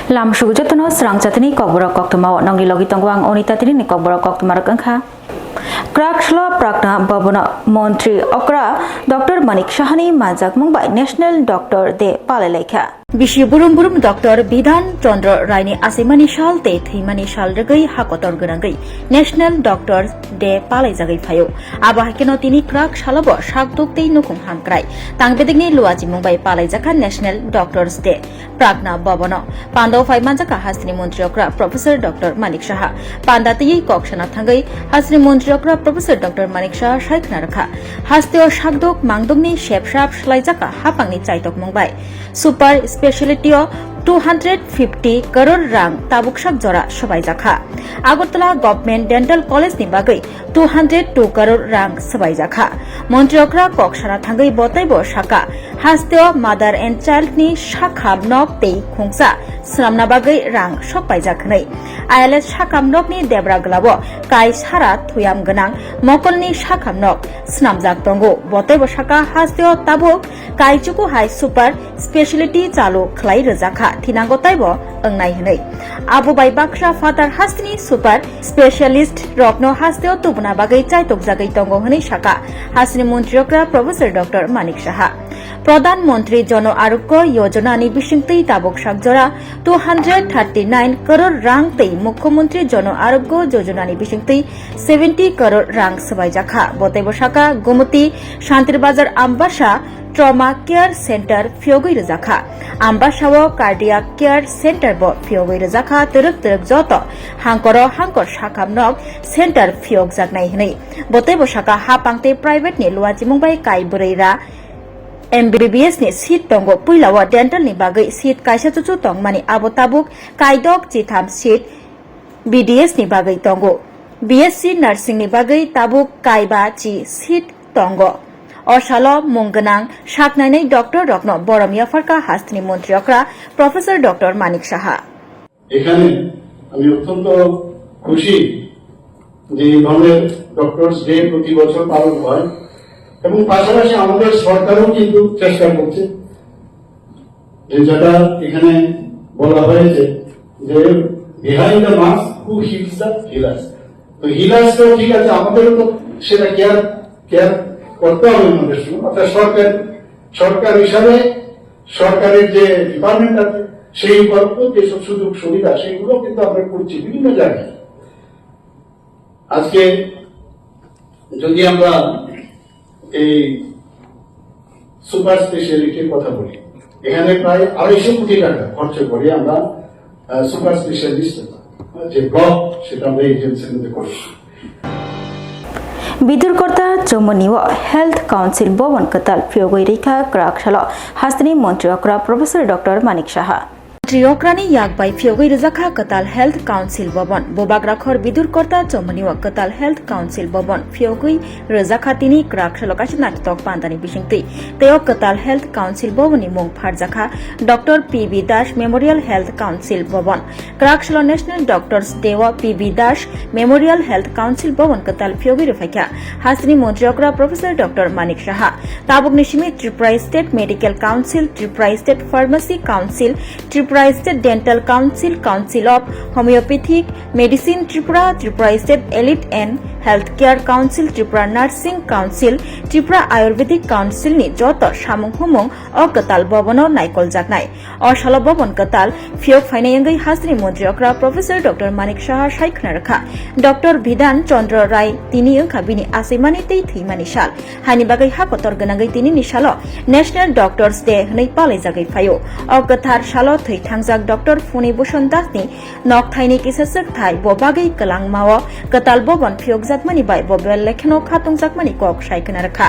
Lam Swrangchati Swrangchati Kokborok Koktwma Nongli Logi Tongwang Onitatini ni Kokborok Koktwma Rakangkha Krakshlo Prakna Babona Montri Okra Dr. Manik Shahani Majak Mumbai National Doctor De Palelekha Bishi Burum Burum Dr. Bidhan Chandra Raini Asimani Shal Te Thimani Shal Regai Hakotor Gurangai National Doctor De Palejagai Phayo Aba Hakeno Tini Krak Shalabo Shakdok Te Nukum Hankrai Tangbedegni Luaji Mumbai Palejaka National Doctors De Prakna Babona Pando Phai Manjaka Hasni Montri Okra Professor Dr. Manik Shaha Pandati Kokshana Thangai Hasni Montri Okra Professor Dr. Manik Shaha Shaikna Rakha Hasteo Shakdok Mangdogni Shepshap Shlaijaka Hapangni Chaitok Mumbai Super Speciality 250 crore rang tabukshak jora sabai jakha Agartala Government Dental College ni bagai 202 crore rang sabai jakha Montri Okra Kokshana thangai botaibo shaka hasteo Mother and Child ni shakham nok tei khungsa slamna bagai rang sokpai jakhnai ILS shakham nok ni debra glabo kai sara thuyam ganang mokol ni shakham nok snamjak tongo botaibo shaka hasteo tabuk kai chuku hai super speciality chalu khlai rjakha Tinango Taibo, Angnai Hene. Abu by Baksha Father Hastini Super Specialist Rokno Hasteo Tubuna Bagai Chaitok Zagai Tongo Hane Shaka Hasni Montriokra Professor Dr. Manik Shaha Pradhan Montri Jono Arukko Yojana Ni Bishingti Tabok Shakjora 239 crore rang Tei Mukhomontri Jono Arukko Yojana Ni Bishingti 70 crore rang Sabai Jakha Botebo Shaka Gumuti Shantir Bazar Ambasha Trauma Care Center Fiogoi Razakha Ambashawo Cardiac Care Center Bo Fiogoi Razakha Turuk Joto Hankoro Hankor Shakam Nok Center Fiog Zagnai Hne Botebo Shaka Hapangte Private Ni Luaji Mumbai Kai Bureira MBBS ni seat tongo puilawa dental ni bagai seat kaisa chuchu tongmani abotabuk kaidok chitham seat BDS ni bagai tongo BSc nursing ni bagai tabuk kaiba chi seat tongo Oshalo Munganang Shaknai Dr. Rokno Boromia Farka Hastini Montri Okra Professor Dr. Manik Shaha এখানে আমি অত্যন্ত খুশি যে এই ধরনের doctors day প্রতি বছর পালন হয় এবং পাশাপাশি আমাদের সরকারও কিন্তু চেষ্টা করছে যে যেটা এখানে বলা হয়েছে যে behind the mask who hills the healers তো হিলার্সটাও ঠিক আছে আমাদেরও তো সেটা কেয়ার করতে হবে আমাদের সঙ্গে অর্থাৎ সরকার হিসাবে সরকারের যে ডিপার্টমেন্ট আছে সেই উপলব্ধ যেসব সুযোগ সুবিধা সেইগুলো কিন্তু আমরা করছি বিভিন্ন জায়গায় আজকে যদি আমরা এই সুপার স্পেশালিটির কথা বলি এখানে প্রায় 250 কোটি টাকা খরচ করে আমরা সুপার স্পেশালিস্ট যে ব্লক সেটা আমরা এজেন্সির মধ্যে করছি Bidurkorta Chomoniwa Health Council Boban Katal Fiogoi Rika Krakshalo Hastini Montri Okra Professor Dr. Manik Shaha Triokrani Yakbai Fiogoi Rizakha Katal Health Council Boban Bobagrakhor Bidurkorta Chomoniwa Katal Health Council Boban Fiogoi Rizakha Tini Krakshalo Kashinat Tok Pandani Bishingti Teo Katal Health Council Bobani Mong Pharjakha Dr. PB Dash Memorial Health Council Boban Krakshalo National Doctors Dewa PB Dash Memorial Health Council Boban Katal Fiogoi Rifakha Hasni Montri Okra Professor Dr. Manik Shaha Tabuk Nishimi Tripura State Medical Council Tripura State Pharmacy Council Tripura State Dental Council Council of Homeopathic Medicine Tripura Tripura State Elite and Healthcare Council Tripura Nursing Council Tripura Ayurvedic Council ni joto samung humung o katal bobono naikol jaknai o shalo bobon katal fiok phainayangai hasni Montri Okra Professor Dr. Manik Shaha Shaikhna rakha Dr. Bidhan Chandra Rai tini ongkha bini asimani tei thimani sal hani bagai hakotor ganangai tini ni salo National Doctors Day hnai palai jagai phayo o kathar salo thei thangjak Dr. Phuni Bhushan Das ni nok thaini kisasak thai bo bagai kalang mao katal bobon fiok jakmani bai bobel lekhno khatung jakmani kok shaikna rakha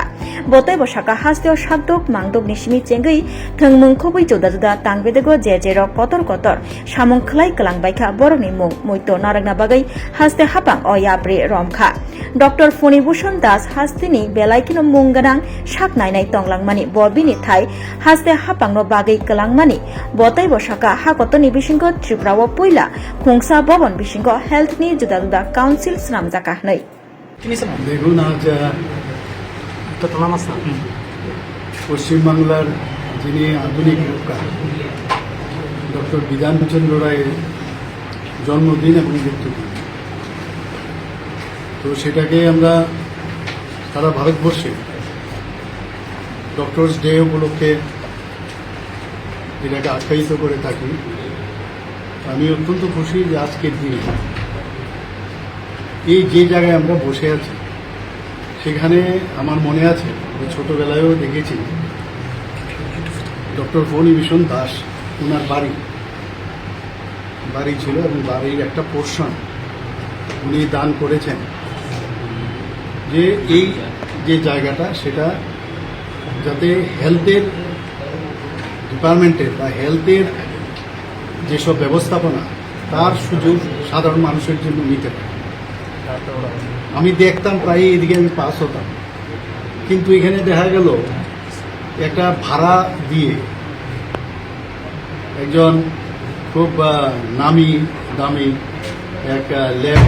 botai bo shaka hasteo shakdok mangdok nisimi chengai thangmung khobui joda joda tangbedego je rok kotor samung khlai kalang baikha boroni mung moito naragna bagai haste hapang o yapre romkha Dr. Phuni Bhushan Das hastini belaikino mungganang shaknainai tonglangmani bobini thai haste hapangno bagai kalangmani botai bo shaka hakotoni bisingo Tripura o puila khungsa bobon bisingo health ni joda joda council snamjaka hnai দেখুন আজ পশ্চিমবাংলার যিনি আধুনিক রূপকার doctor Bidhanchandra রায়ের জন্মদিন এবং মৃত্যুদিন। তো সেটাকে আমরা সারা ভারতবর্ষে ডক্টরস ডে উপলক্ষে এটাকে আখ্যায়িত করে থাকি। আমি অত্যন্ত খুশি যে আজকের দিনে এই যে জায়গায় আমরা বসে আছি সেখানে আমার মনে আছে যে ছোটবেলায়ও দেখেছি ডক্টর ফণীভূষণ দাস ওনার বাড়ি ছিল এবং বাড়ির একটা পোর্শন উনি দান করেছেন, যে এই যে জায়গাটা সেটা যাতে হেলথের ডিপার্টমেন্টের বা হেলথের যেসব ব্যবস্থাপনা তার সুযোগ সাধারণ মানুষের জন্য নিতে পারে। আমি দেখতাম প্রায় এদিকে আমি পাস হতাম, কিন্তু এখানে দেখা গেল একটা ভাড়া দিয়ে একজন খুব নামি দামি একটা ল্যাব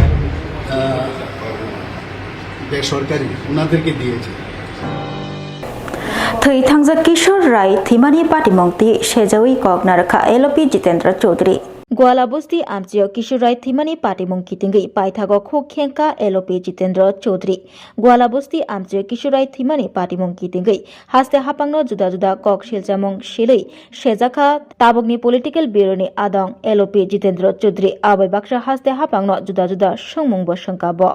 বেসরকারি ওনাদেরকে দিয়েছে। थै थांजाक किशोर राय थिमानी पाटिमंगती सेजावी कॉकनारखा एलपी जितेंद्र चौधरी गोवाला बस्ती आमचियो किशोर राय थिमानी पाटिमंग कितिंगै पाइथागो खोखेंका एलपी जितेंद्र चौधरी गोवाला बस्ती आमचियो किशोर राय थिमानी पाटिमंग कितिंगै हास्ते हापांगनो जुदा जुदा कॉक शिलजामंग शिलै सेजाखा ताबकनि पॉलिटिकल ब्यूरोनि आदं एलपी जितेंद्र चौधरी आबै बाक्सा हास्ते हापांगनो जुदा जुदा संमुंगबो संकाबो।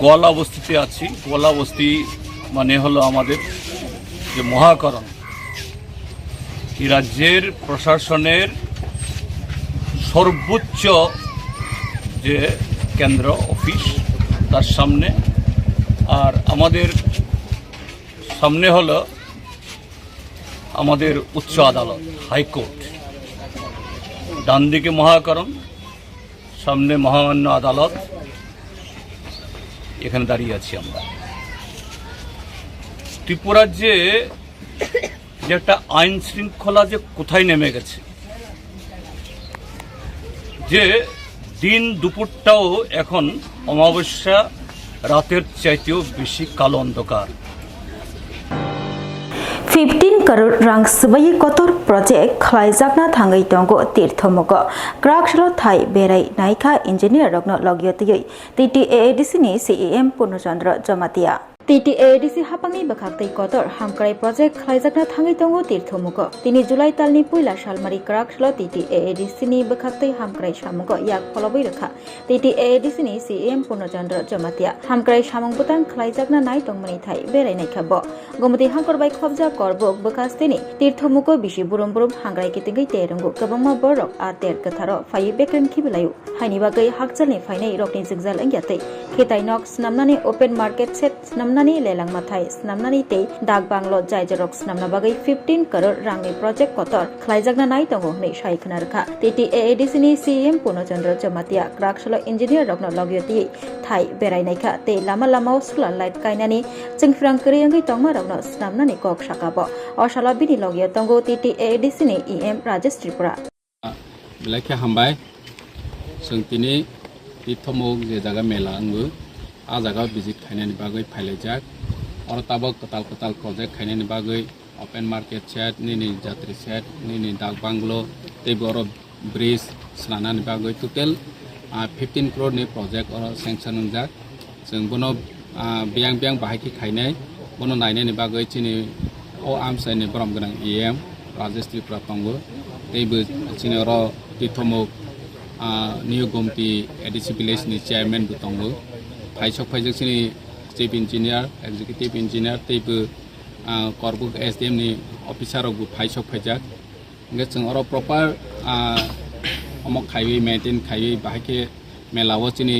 গোয়ালা বস্তিতে আছি। গোয়ালা বস্তি মানে হলো আমাদের যে মহাকরণ, এই রাজ্যের প্রশাসনের সর্বোচ্চ যে কেন্দ্র অফিস, তার সামনে। আর আমাদের সামনে হলো আমাদের উচ্চ আদালত, হাইকোর্ট। ডান দিকে মহাকরণ, সামনে মহামান্য আদালত। এখানে দাঁড়িয়ে আছি আমরা। ত্রিপুরার যে একটা আইন শৃঙ্খলা যে কোথায় নেমে গেছে, যে দিন দুপুরটাও এখন অমাবস্যা রাতের চাইতেও বেশি কালো অন্ধকার। 15 करोड़ रां सबाई कतर प्रोजेक्ट खलाइजाकना थांगै दंगो तीर्थमगो क्राकसलो थाई बेराय नायखा इंजिनियर रगनो लगियतयै TTAADC नि CEM पूर्णचंद्र जमातिया TTAADC हापांगनि बखाक्तै कतर हामक्राय प्रोजेक्ट खलाइजाकना थांगै दंगो तीर्थमगो तिनि जुलाइ तालनि पुइला सालमारि क्राकसलो TTAADC नि बखाक्तै हामक्राय सामगो याक फलबै रखा TTAADC नि CEM पूर्णचंद्र जमातिया हामक्राय सामंग बुतां खलाइजाकना नाय दंमनि थाई बेराय नायखाबो गमति हांकरबाय खबजा करबोक बखास्तेनि तीर्थमुको बिसि बुरुम बुरुम हांग्राय कितिंगै तेरंगु गोबांमा बरक आर तेर कथारो फाइ बेक्रेन खिबिलायु हाइनि बागै हाकजालनि फाइनै रकनि जिगजाल अंग्यातै खेताय नक स्नामनानि ओपेन मार्केट सेट स्नामनानि लेलां माथाय स्नामनानि ते दाग बांगलो जाय जरक स्नामना बागै 15 करोड़ रांनि प्रोजेक्ट कतर खलाइजाकना नाय दंगो हनै सायखना रखा TTAADC नि CEM पूर्णचंद्र जमातिया क्राकसलो इंजिनियर रकनो लगियति थाय बेरायनायखा ते लामा लामाव सोलार लाइट गायनानि जोंफ्रां करियंगै तंमा रकनो स्नामनानि कक साकाबो अशाला बिनि लगिय तंगो TTAADC नि EM राजेश त्रिपुरा बिलाखि हामबाय जोंतिनि तीर्थमुग जे जागा मेला आंबो आ जागा विजिट खायनायनि बागै फायलायजाक और ताबो कताल कताल प्रोजेक्ट खायनायनि बागै ओपेन मार्केट सेट निनि जात्रि सेट निनि दाग बांगलो तेबर ब्रिज स्नानानि बागै टोटल 15 करोड़ नि प्रोजेक्ट और सेंक्शन जाक जों बनो बियां बियां बाहायखि खायनाय बनो नायनायनि बागै चिनि ओ आमसायनि ब्रम गोनां EM राजेश त्रिपुरा तंगो तेबो चिनि र तीर्थमुग निउ गमति ADC विलेज नि चेयरमैन बो तंगो फाइसक फाइजक चिनि चीफ इंजिनियर एक्जिक्यूटिव इंजिनियर तेबो करबुक SDM नि अफिसार बो फाइसक फाइजक गे जों और प्रॉपर अमक खायि मेंटेन खायि बाहायके मेलाव चिनि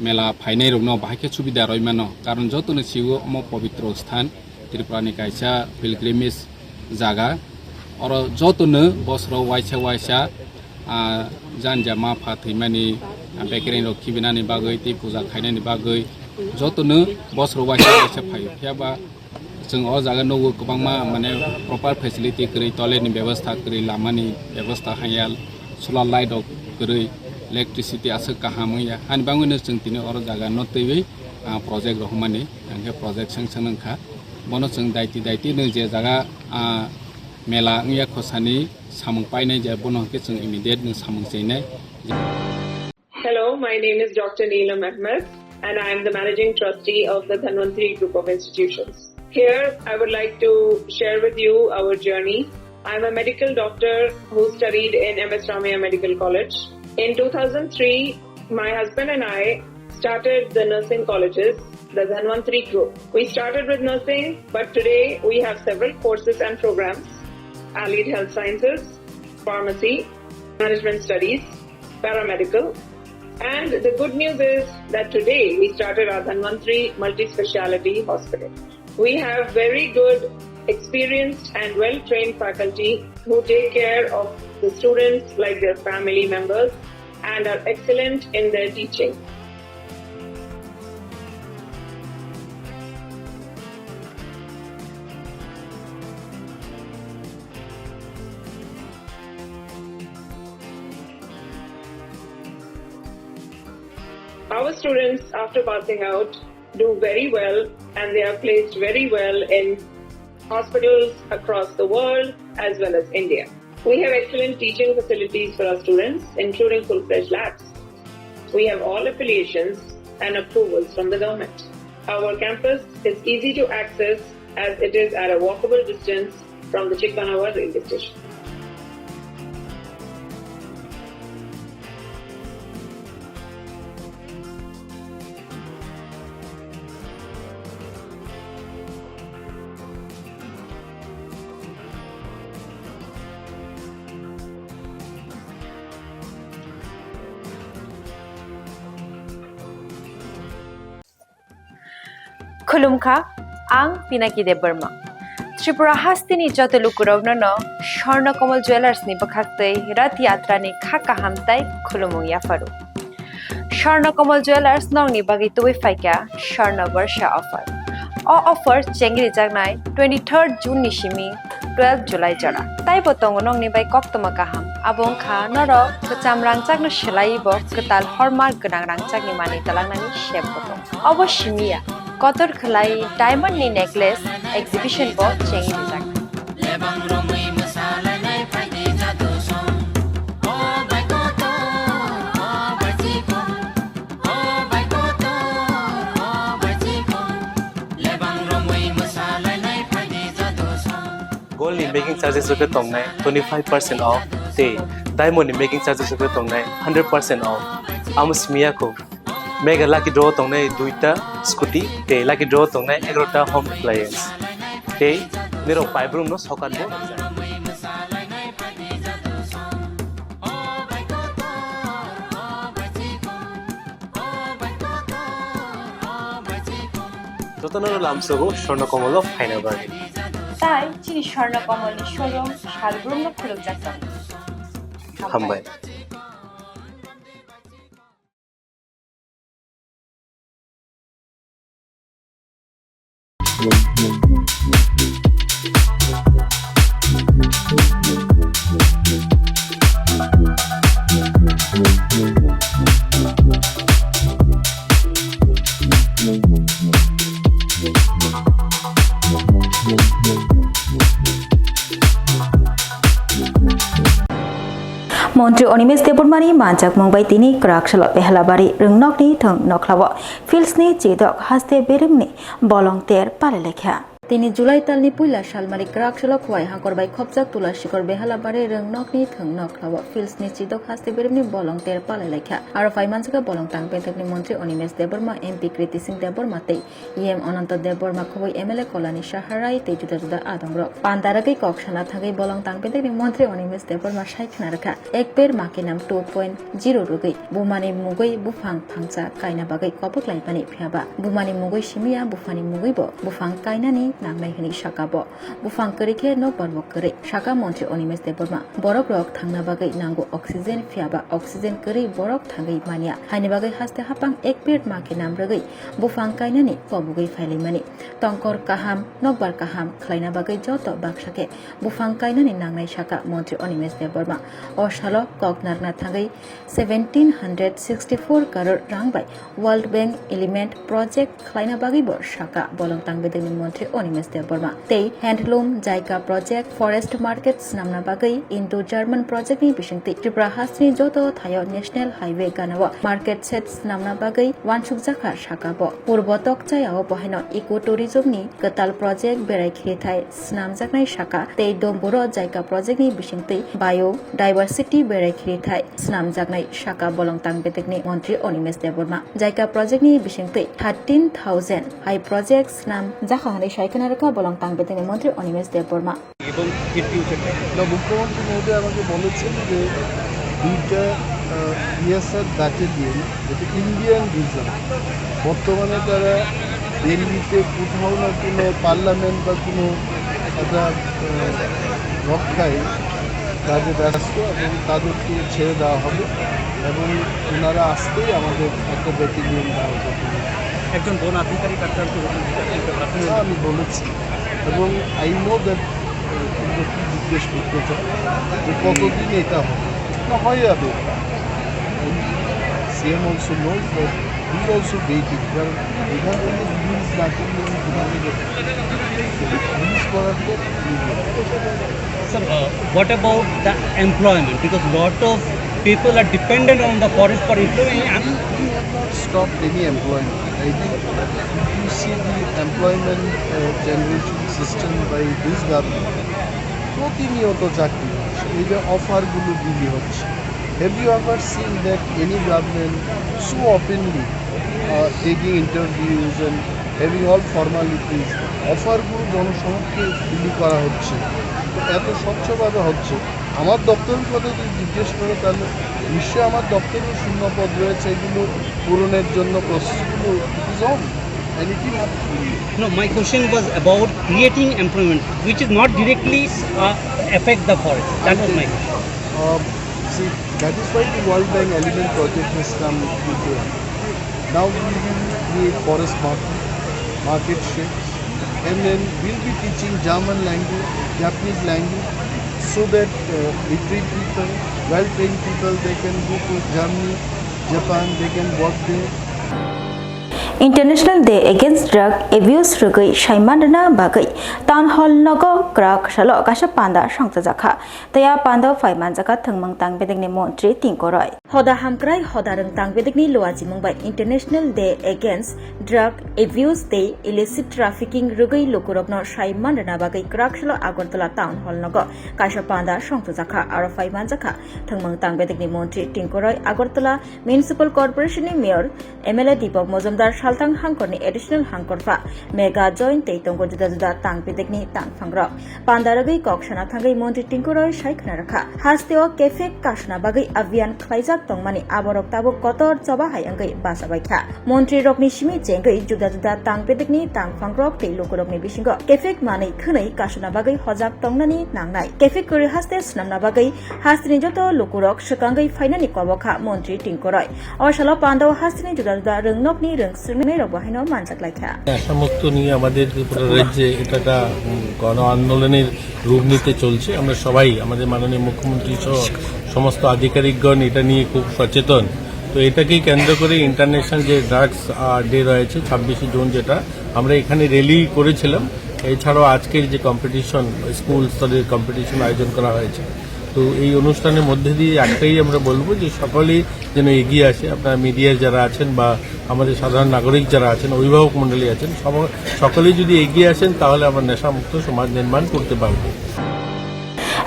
मेला फाइनाय रगनो बाहायके सुबिदा रयमानो कारण जतनो सिउ अम पवित्र स्थान त्रिपुरानि कायसा पिलग्रिमेज जागा और जतनो बसरो वाइसा वाइसा जानजा मा फाथैमानि बेकेरेन रखिबिनानि बागै ति पूजा खायनायनि बागै जतनो बसरो वाइसा वाइसा फायो फियाबा जों अ जागा नगो गोबांमा माने प्रॉपर फेसिलिटी करै टयलेटनि व्यवस्था करै लामानि व्यवस्था हायाल सोलार लाइट करै इलेक्ट्रिसिटी आसे काहामैया हानि बांगैनो जों तिनि अर जागा नतैबै प्रोजेक्ट रहमानि आंखे प्रोजेक्ट सेंक्शन खा बनो जों दायति नो जे जागा मेला या खसानि सामं पाइनाय जे बनहके जों इमिडिएट जों सामं जैनाय Hello, my name is Dr. Neelam Ahmed and I am the Managing Trustee of the Dhanwantari Group of Institutions. Here, I would like to share with you our journey. I am a medical doctor who studied in MS Ramaiah Medical College. In 2003, my husband and I started the nursing colleges, the Dhanwantari Group. We started with nursing, but today we have several courses and programs: allied health sciences, pharmacy, management studies, paramedical. And the good news is that today we started our Dhanwantari multi-speciality hospital. We have very good, experienced and well-trained faculty who take care of the students like their family members and are excellent in their teaching. Our students, after passing out, do very well and they are placed very well in hospitals across the world as well as India. We have excellent teaching facilities for our students, including full-fledged labs. We have all affiliations and approvals from the government. Our campus is easy to access as it is at a walkable distance from the Chikanawa railway station. खुलुमखा आं पिनाकी देव Burma Tripura हास्तिनि जतलुकुरावनो स्वर्ण कमल jewellers नि बखाक्तै रथ यात्रा नि खाका हामताय खुलुमु याफारु स्वर्ण कमल jewellers नंगनि बागै तुबै फाइका स्वर्ण वर्ष ऑफर ऑफर चेंगरि जागनाय 23 जून नि सिमी 12 जुलाई जरा ताइ बतंग नंगनि बाय कक्तमा काहाम आबों खा नर कचाम रांचागनो सिलाइबो कताल हरमार्क गोनां रांचागनि मानि तलांनानि शेप बतंग अवश्यमिया कतर खलाई डायमंड नि नेकलेस एग्जिबिशन बो चेंगि जाग Gold in making charges of tongnai 25% off te diamond in making charges of tongnai 100% off amus miyako mega lucky draw tongnai duita scooty te lucky draw tongnai 11ta home appliance te niro pipe room no sokat bo jotono lamsogo shorno komolo faina bagi তাই চিনি স্বর্ণ কমল showroom শালগ্রাম খুলুক যাচ্ছেন হামবাই মন্ত্রী অনিমেষ দেববর্মানি মানজাক মুম্বাই তিনি ক্রাকশাল বেহালাবাড়ি রংনকনি থং নখলাব ফিল্সনি চিদক হাস্তে বেরেমনি বলং তের পালে লেখা তিনি জুলাই তালনি পুইলা সালমারি ক্রাকশাল খোয়াই হাঙ্করবাই খবজাক তুলা শিকর বেহালাবাড়ি রংনকনি থং নখলাব ফিল্সনি চিদক হাস্তে বেরেমনি বলং তের পালে লেখা আর ফাইমানজাকা বলং তাংপেন্টকনি মন্ত্রী অনিমেষ দেববর্মা এমপি কৃতি সিং দেববর্মা তেই ইএম অনন্ত দেববর্মা খবই এমএলএ কলানি সাহারাই তেই জুদা জুদা আদংর পান্দারাগৈ ককসানা থাগৈ বলং তাংপেন্টকনি মন্ত্রী অনিমেষ দেববর্মা সাইখনা রাখা এক পের মাকে নাম 2.0 রুগৈ বুমানি মুগৈ বুফাং ফাংচা কাইনা বাগৈ কবক লাইপানি ফিয়াবা বুমানি মুগৈ সিমিয়া বুফানি মুগৈব বুফাং কাইনানি নাংনাই হনি সাকাব বুফাং করিখে নো বরবক করে সাকা মন্ত্রী অনিমেষ দেববর্মা বরক রক থাংনা বাগৈ নাঙ্গো অক্সিজেন ফিয়াবা অক্সিজেন করি বরক থাগৈ মানিয়া হাইনি বাগৈ হাসতে হাপাং এক পের মাকে নাম রগৈ বুফাং কাইনানি কবুগৈ ফাইলাইমানি টংকর কাহাম নকবার কাহাম খাইনা বাগৈ যত বাকসাকে বুফাং কাইনানি নাংনাই সাকা মন্ত্রী অনিমেষ দেববর্মা অশালো ককনারনা থাগৈ 1764 কারোর রাংবাই ওয়ার্ল্ড ব্যাংক এলিমেন্ট প্রজেক্ট খাইনা বাগৈ বর সাকা বলং তাংবেদনি মন্ত্রী Onimes Deborma. They handloom Jaika project forest markets namna bagai Indo German project ni bisingti Tripura Hasni Joto Thayo National Highway Ganawa market sets namna bagai Wansukjaka Shakabo Purbo Tokchayao Bohino Ecotourism ni Katal project berai khithai snamjaknai shaka They Domburo Jaika project ni bisingti biodiversity berai khithai snamjaknai shaka bolongtang betekni Montri Onimes Deborma Jaika project ni bisingti 13,000 high projects nam Jakhani Shaikanaraka bolongtang betekni Montri Onimes Deborma না মুখ্যমন্ত্রী মহোদয় আমাকে বলেছেন যে দুইটা ESR battalion যেটা Indian reserve বর্তমানে তারা দিল্লিতে কোথাও না কোনো পার্লামেন্ট বা কোনো একটা রক্ষায় কাজে ব্যস্ত এবং তাদেরকে ছেড়ে দেওয়া হবে এবং ওনারা আসতেই আমাদের একটা ব্যাটালিয়ন দেওয়া হবে একজন বন আধিকারিক আমি বলেছি এবং আই নো দ্যাট কি জিজ্ঞেস করতে চাই যে কতদিন এটা হবে না হয়ে যাবে CM also knows that he also waiting কারণ এখান থেকে রিলিজ না করলে রিলিজ করার পর Sir, what about the employment? Because lot of people are dependent on the forest for employment. We have not stopped any employment. I think if you see the employment generation system by this government, প্রতিনিয়ত চাকরি হচ্ছে এই যে অফারগুলো বিলি হচ্ছে have you ever seen that any government so openly taking interviews and having all formalities অফারগুলো জনসমক্ষে বিলি করা হচ্ছে তো এত স্বচ্ছভাবে হচ্ছে আমার দপ্তরের কথা যদি জিজ্ঞেস করে তাহলে নিশ্চয়ই আমার দপ্তরেও শূন্যপদ রয়েছে এগুলো পূরণের জন্য প্রসেসগুলো is on anything No, my question was about creating employment, which is not directly affect the forest. That was my question. See, that is why the World Bank Element Project has come into it. Now we will create forest market shapes, and then we'll be teaching German language, Japanese language, so that literate people, well-trained people, they can go to Germany, Japan, they can work there. International Day Against Drug Abuse Rugai Shaimandana Bagai Town Hall Nogo Krak Shalo Kasha Panda Shangta Jaka Taya Panda Faiman Jaka Tangmang Tang Bedegni Montri Tinkoroi Hoda Hamkrai Hoda Rang Tang Bedegni Luajimung by International Day Against Drug Abuse Day Illicit Trafficking Rugai Lukurokno Shaimandana Bagai Krak Shalo Agartala Town Hall Nogo Kasha Panda Shangta Jaka Aro Faiman Jaka Tangmang Tang Bedegni Montri Tinkoroi Agartala Municipal Corporation Mayor MLA Deepak Mozumdar Saltang Hangkorni additional Hangkorfa Mega Joint Teitongo Juda Tang Pedekni Tang Fangrok Pandaragi Kokshana Tangai Monti Tinkoroi Shaiknaraka Hasteo Kefek Kashna Bagai Avian Klaizak Tongmani Aborok Tabo Kotor Zoba Hayangai Basabaika Montri Rokni Shimi Jengai Juda Tang Pedekni Tang Fangrok Teilokorokni Bishingo Kefek Mani Kunai Kashna Bagai Hozak Tongnani Nangnai Kefek Kuri Haste Snamna Bagai Hastini Joto Lukurok Shakangai Finani Koboka Montri Tinkoroi Oshalo Pando Hastini Juda Rungnokni Rungs সমস্ত নিয়ে আমাদের ত্রিপুরা রাজ্যে এটা গণ আন্দোলনের রূপ নিতে চলছে আমরা সবাই আমাদের মাননীয় মুখ্যমন্ত্রী সহ সমস্ত আধিকারিকগণ এটা নিয়ে খুব সচেতন তো এটাকেই কেন্দ্র করে ইন্টারন্যাশনাল যে ড্রাগস ডে রয়েছে 26 জুন যেটা আমরা এখানে র্যালি করেছিলাম এছাড়াও আজকের যে কম্পিটিশন স্কুল স্তরের কম্পিটিশন আয়োজন করা হয়েছে তো এই অনুষ্ঠানের মধ্যে দিয়ে একটাই আমরা বলবো যে সকলেই যেন এগিয়ে আসে আপনারা মিডিয়া যারা আছেন বা আমাদের সাধারণ নাগরিক যারা আছেন অভিভাবক মণ্ডলী আছেন সকলেই যদি এগিয়ে আসেন তাহলে আমরা নেশামুক্ত সমাজ নির্মাণ করতে পারবো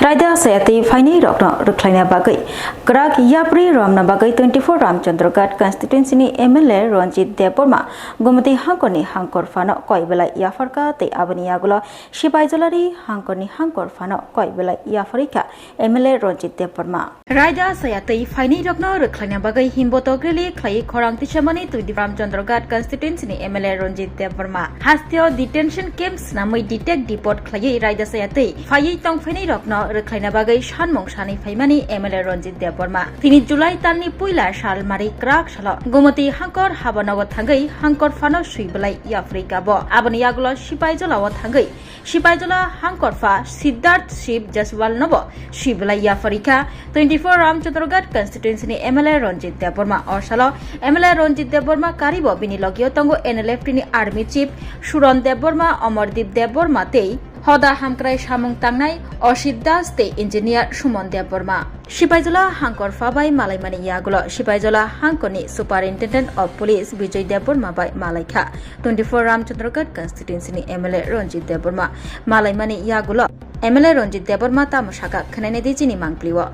Raida Sayati Faini Rokno Ruklaina Bagai Krak Yapri Ramna Bagai 24 Ramchandragat Constituency ni MLA Ranjit Deborma Gomati Hankoni Hankor Fano Koibela Yafarka Te Abaniagula Shibaizolari Hankoni Hankor Fano Koibela Yafarika MLA Ranjit Deborma Raida Sayati Faini Rokno Ruklaina Bagai Himbotogrili Klai Korang Tishamani to the Ramchandragat Constituency ni MLA Ranjit Deborma Hastio detention camps namai detect deport Klai Raida Sayati Fayi Tong Faini Rokno Reklaina Bagai Shanmong Shani Faimani MLA Ranjit Ronjit Deborma. Tini July talni puila sal mari krak salo. Gumati hangkor habanago thangai hangkor fano suibalai Afrika bo. Abani yagulo sipai jola wa thangai. Sipai jola hangkor fa Siddharth Shib Jaswal nobo suibalai Afrika. 24 Ramchatragat constituency ni MLA Ronjit Deborma or salo MLA Ronjit Deborma karibo bini logio tongo NLF ni Army Chief Suron Deborma Omardip Deborma tei Hoda Hamkrai Samung Tangnai Oshid Das te Engineer Sumon Deborma. Sipajola Hankor Fabai Malaimani Yagulo Sipajola Hankoni Superintendent of Police Vijay Deborma by Malaika 24 Ramchatragat constituency ni MLA Ronjit Deborma Malaimani Yagulo MLA Ronjit Deborma Tamushaka Khanene Dijini Mangpliwo.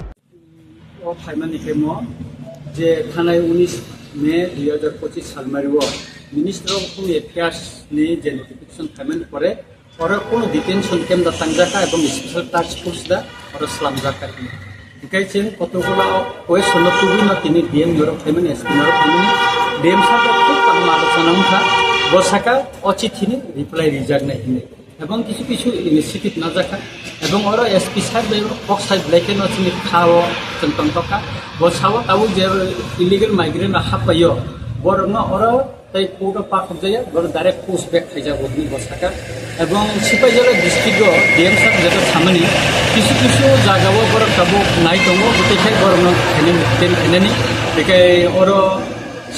যে থানায় 19 মে 2025 সাল মারিব minister of home affairs নি যে notification payment করে और কোন detention কেন্দ্র তাংজাকা এবং স্পেশাল টাস্ক ফোর্স দা और স্লামজাকা দিকাইছেন কতগুলা কোয়েশন তুবি না তিনি ডিএম ইউরোপ পেমেন্ট এসপিনার পেমেন্ট ডিএম সাথে খুব আলোচনা উঠা বসাকা অচিঠিনি রিপ্লাই রিজার্ভ নাই এবং কিছু কিছু ইনিশিয়েটিভ না জাকা এবং ওরা এসপি সাহেব অক্সাইড ব্লেকে নচিনি খাও চন্তন টকা বসাও তাও যে ইলিগেল মাইগ্রেন্ট হাপাইও বরং ওরা তাই কোর্ট পাক যায় বড় ডাইরেক্ট পোস্ট ব্যাক খাই যাব বসাকা এবং সিপাহীজলা ডিস্ট্রিক্ট ডিএম সাহেব যেটা সামনে কিছু কিছু জায়গাও বড় কাবু নাই দङ গটেখাই বরং খেনেনি বেকাই ওর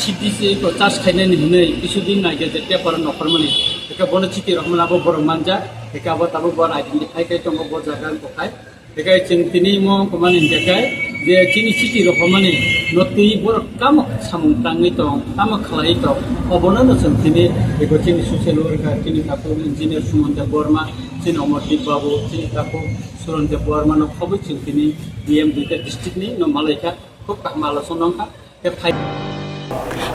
সিডিসি চার্জ খাইনানি হনে কিছুদিন নাইগে যেতে পর নখরমানি बेका बन चिति रहमलाबो बरं मानजा बेका अब ताबो बर identify kai tongo bo jagan pokai बेका जों तिनि मो कमानि देखाय जे चिनि चिति रहमani नति बर काम सामुं ताङै दं काम खालाय दं अबनो न जों तिनि बेको चिनि ससियेल वर्कार चिनि काको इन्जिनियर सुमन्त बर्मा चिनि अमरदीप बाबु चिनि काको सुरन्त बर्मा न खबै जों तिनि डीएम दुइटा डिस्ट्रिक्टनि न मालायका खुब कामाला सनंखा के phi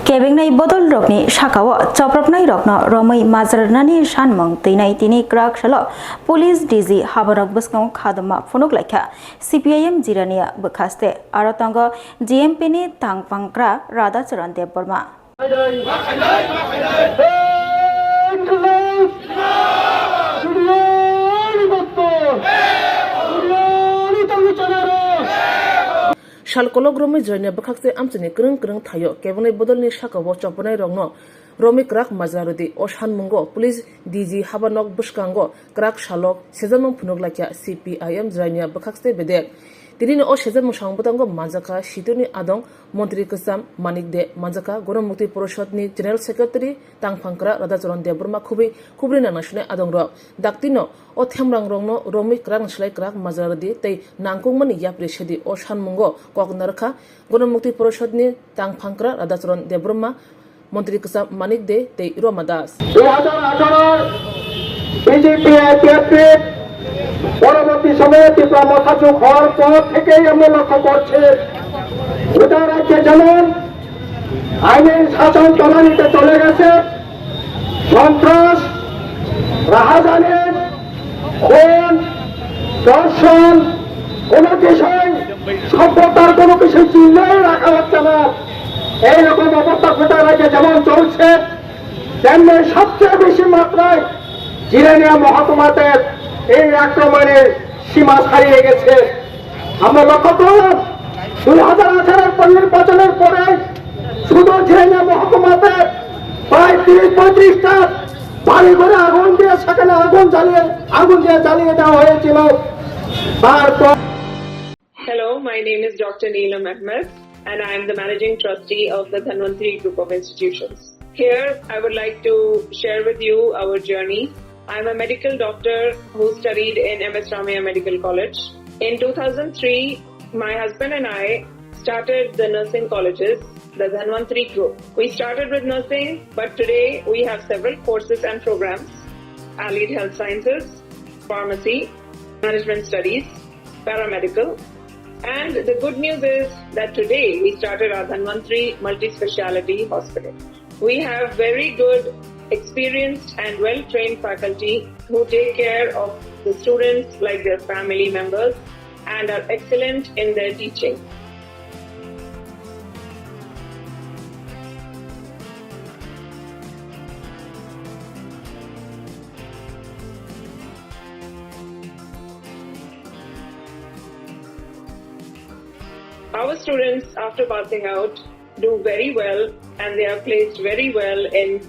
Kebeng nai bodol rokni sakao choprok nai rokno romai mazrnani sanmang teinai tini krak salo police DG habarok buskang khadama phonok laikha CPIM jirania bukhaste arotango GMP ni tangpangkra Radha Charan Deborma Shalkolog Romi join bakakse amchini krung krung thayo kebonai bodolni sakabo choponai rongno Romi krak mazarudi oshan mungo police DG habanok buskango krak shalok sezamong phunok lakya CPIM joinia bakakse bedek Tirini o sezamong sangbotango manjaka shituni adong Montri Kusam Manik de manjaka Goromukti Poroshad ni General Secretary Tangpangkra Radha Charan Deborma khubri na nashune adong ro daktino o themrang rongno Romi krak shlai krak mazarudi tei nangkungmani yapre shedi o shanmungo koknarkha Goromukti Poroshad ni Tangpangkra Radha Charan Deborma Montri Kusam Manik de tei Romadas 2018 BJP IPF পরবর্তী সময়ে তীব্র মশাসুক হওয়ার পর থেকেই আমরা লক্ষ্য করছি গোটা রাজ্যে যেমন আইনের শাসন তলানিতে চলে গেছে সন্ত্রাস রাহাজানি খুন ধর্ষণ কোনো বিষয় সভ্যতার কোনো কিছু চিহ্নই রাখা হচ্ছে না এইরকম অবস্থা গোটা রাজ্যে যেমন চলছে তেমনি সবচেয়ে বেশি মাত্রায় জিরানিয়া মহকুমাতে এই আক্রমণের সীমা ছাড়িয়ে গেছে আমরা লক্ষ্য করলাম 2018 নির্বাচনের পরে শুধু জিরানিয়া মহকুমাতে প্রায় 30-35টা বাড়ি ঘরে আগুন দিয়ে সেখানে আগুন দিয়ে জ্বালিয়ে দেওয়া হয়েছিল তারপর Hello, my name is Dr. Neelam Ahmed and I am the Managing Trustee of the Dhanwantari Group of Institutions. Here, I would like to share with you our journey. I'm a medical doctor who studied in MS Ramaiah Medical College. In 2003, my husband and I started the nursing colleges, the Dhanwantari Group. We started with nursing, but today we have several courses and programs: allied health sciences, pharmacy, management studies, paramedical. And the good news is that today we started our Dhanwantari multi-speciality hospital. We have very good, experienced and well-trained faculty who take care of the students like their family members and are excellent in their teaching. Our students, after passing out, do very well and they are placed very well in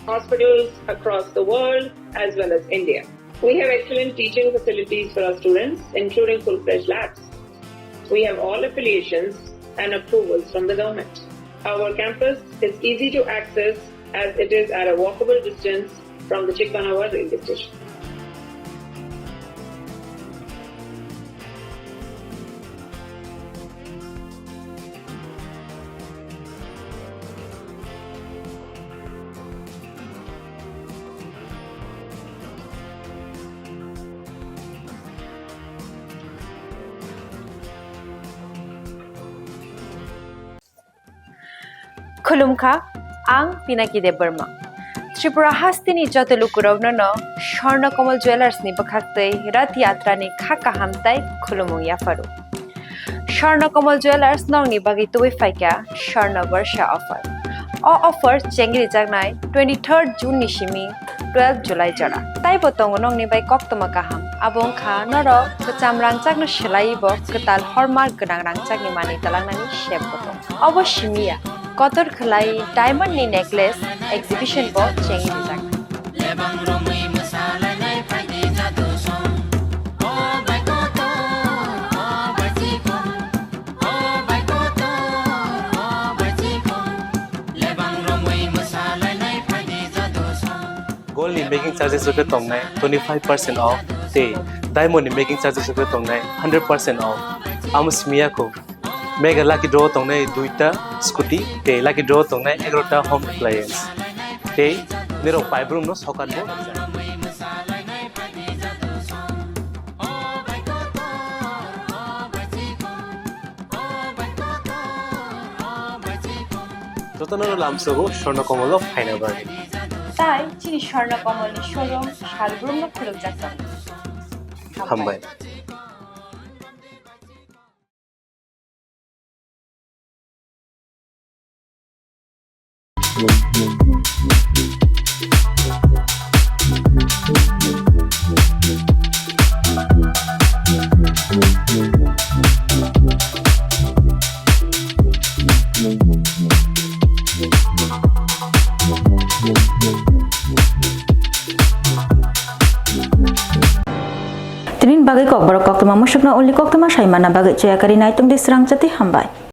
hospitals across the world as well as India. We have excellent teaching facilities for our students, including full-fledged labs. We have all affiliations and approvals from the government. Our campus is easy to access as it is at a walkable distance from the Chikpanawar railway station. Khulumkha, ang Pinaki Deberma. Tripura Hastini Jotelukurovno, Sharna Komal Jewelers ni Bakakte, Rat Yatra ni Kaka Hamtai, Khulumung Yafaru. Sharna Komal Jewelers nong ni Bagitui Faika, Sharna Varsha offer. All offers Chengri Jagnai, 23rd June Nishimi, 12 July Jara. Tai Botong nong ni by Koktwma Kaham, Abong Kha, Noro, Kutam Rangchak no Shilaibo, Kutal Hormar Gunang Rangchak ni Mani Talanani Shep Botong. Abo Shimia. Kotor Khalai Diamond ni Necklace Exhibition bo Chengi Dijak. Gold ni making charges rupe tongnai 25% off te diamond ni making charges rupe tongnai 100% off. Amus Mia ko Mega lucky draw tongnai duita scooty te lucky draw tongnai 11ta home appliance te nero paibrum no sokan bo Totanoro lamsogo Sharna Komalo Faina Bari Tai chini Sharna Komal ni showroom Shalbrum no khuluk jakta. Hambai Tinin bagai Kokborok Koktwma musyukna uli Koktwma saimana bagai jayakari naitung di Swrangchati hambai.